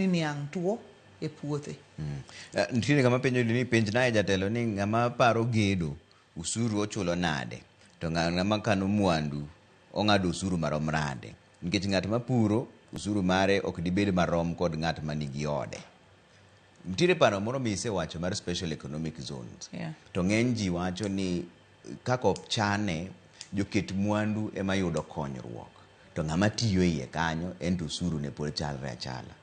niang' tuo e puothe. Nitiere ng'ama penjo ni penj nae jatelo ni ng'ama paro gedo usuru ochulo nade to ng'ama kano mwandu ong'ado usuru marom nade, nikech ng'at mapuro usuru mare ok dibed marom kod ng'at manigi ode. Nitiere paro moro misewacho mar special economic zones, to ng'eny ji wacho ni kako chane joket mwandu ema yudo konyruok, to ng'ama tiyo iye kanyo en to usuru ne pod chalre achala.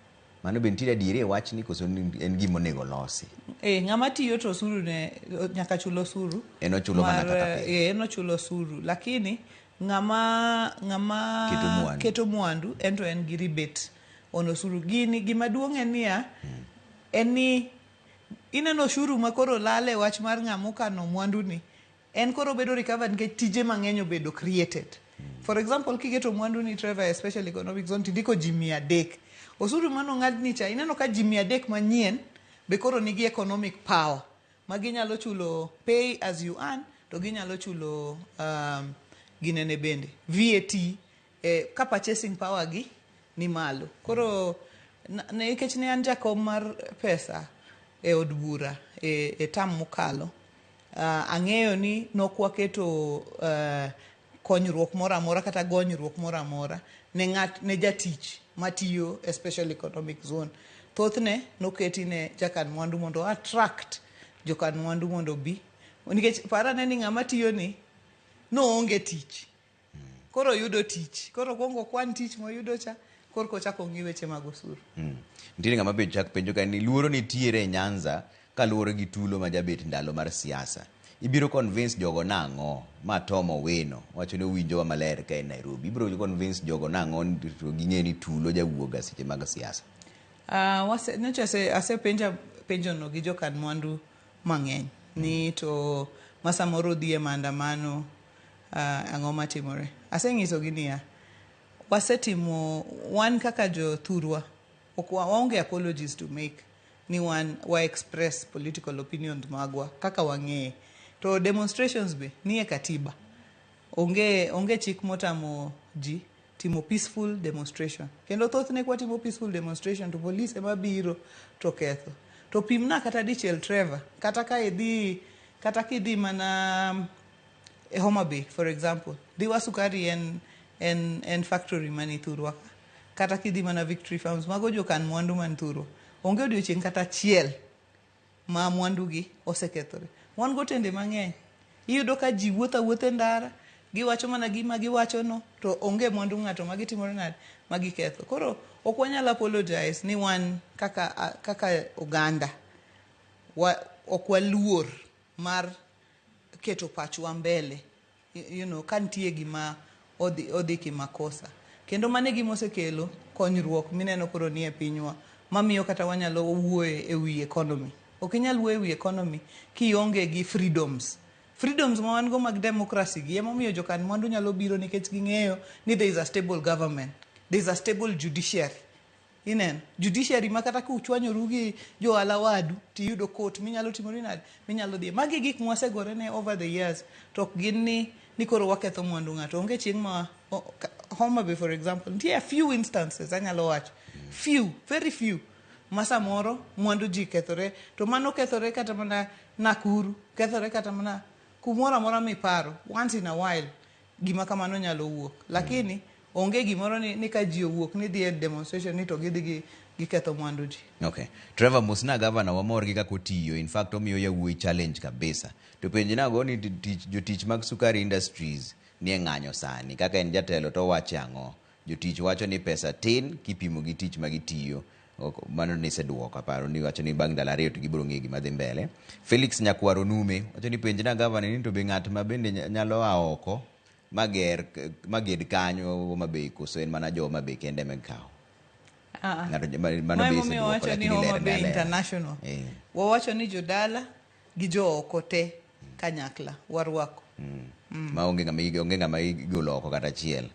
Mano be nitiere adieri e wach ni koso en gima onego losi? Ng'ama tiyo to osuru ne nyaka chulo osuru. En ochulo mana kaka piny. En ochulo osuru, lakini ng'ama keto mwandu en to en gi rebate on osuru. Gima duong' en niya, en ni ineno osuru ma koro lale wach mar ng'ama okano mwandu ni en koro bedo recovered nikech tije mang'eny obedo created. For example, kiketo mwandu ni Trevor, especially economic zone, tindiko ji 300. Osuru mano ng'adni cha, ineno ka ji 300 manyien be koro nigi economic power ma ginyalo chulo pay as you earn, to ginyalo chulo ginene bende VAT, ka purchasing power gi ni malo. Koro nikech ne an jakom mar pesa e od bura e tam mokalo, ang'eyo ni nokwaketo konyruok moro amora kata gonyruok moro amora ne jatich matiyo e special economic zone. Thothne noketi ne jakan mwandu mondo attract jokan mwandu mondo bi, nikech parane ni ng'ama tiyo ni no onge tich, koro yudo tich, koro kongo kwan tich moyudo cha, koro kochako ng'i weche mag osuru. Nitiere ng'ama be chak penjo ka ni luoro nitiere e Nyanza kaluwore gi tulo ma jabet ndalo mar siasa. Ibiro convince jogo nang'o ma Tom Owino wacho ni owinjowa maler ka e Nairobi? Ibiro convince jogo nang'o to ging'e ni tulo jawuoga seche mag siasa? Nyocha penjo no gi jokan mwandu mang'eny ni to masamoro dhi e maandamano, ang'o matimore. Aseng'isogi niya, wasetimo wan kaka jothurwa, waonge apologies to make ni wa express political opinions magwa kaka wang'eye. To demonstrations be ni e katiba. Onge chik motamo ji timo peaceful demonstration. Kendo thothne kwa timo peaceful demonstration to police ema biro to ketho. To pimna kata dichiel Trevor, kata kidhi mana e Homa Bay, for example. Diwa Sukari en factory mani Thurwa. Kata kidhi mana Victory Farms, mago jokan mwandu man Thurwa. Onge odiochieng' kata chiel ma mwandu gi osekethore. Wan go tende mang'eny. Iyudo ka ji wuotha ndara, giwacho mana gima giwacho no, to onge mwandu ng'ato magitimore nade magiketho. Koro ok wanyalo apologize ni wan kaka Uganda ok waluor mar keto pachwa mbele, ka nitie gima odhi kimakosa. Kendo mane gima osekelo konyruok mineno koro ni e pinywa, mamiyo kata wanyalo wuoye e wi economy. Ok inyal wuoye e wi economy kionge gi freedoms ma wan go mag democracy gi ema miyo jokan mwandu nyalo biro, nikech ging'eyo ni there is a stable government, there is a stable judiciary. Judiciary ma kata kuchwanyoru gi johala wadu tiyudo court minyalo timori nade, minyalo dhi. Magi gik mwasegore ne over the years, to ok gin ni koro waketho mwandu ng'ato. Onge chieng' ma Homa Bay, for example, nitie a few instances anyalo wacho, very few, masamoro mwandu ji kethore, to mano kethore kata mana Nakuru, kethore kata mana kumoro amora miparo. Once in a while gima kamano nyalo wuok, lakini onge gimoro ni ka ji owuok ni dhi e demonstration ni to gidhi giketho mwandu ji. Okay. Trevor Musna Gavana wamor gi kako tiyo, in fact omiyo yawuoyi challenge kabisa. To penji nago ni jotich mag Sukari Industries ni e ng'anyo sani, kaka en jatelo to wache ang'o? Jotich wacho ni pesa tin kipimo gi tich magitiyo. Mano ni seduoka paro ni wacho ni bang' ndalo 2 to gibiro ng'e gima dhi mbele. Felix Nyakwaro Nume wacho ni penj na Gavana ni to be ng'at ma bende nyalo oko maged kanyo Homa Bay, koso en mana Homa Bay kende mekawo? Mano be wacho ni Homa Bay International. Wawacho ni jodala gi jo oko te kanyakla warwako. Ma onge ng'ama igolo oko kata chiel.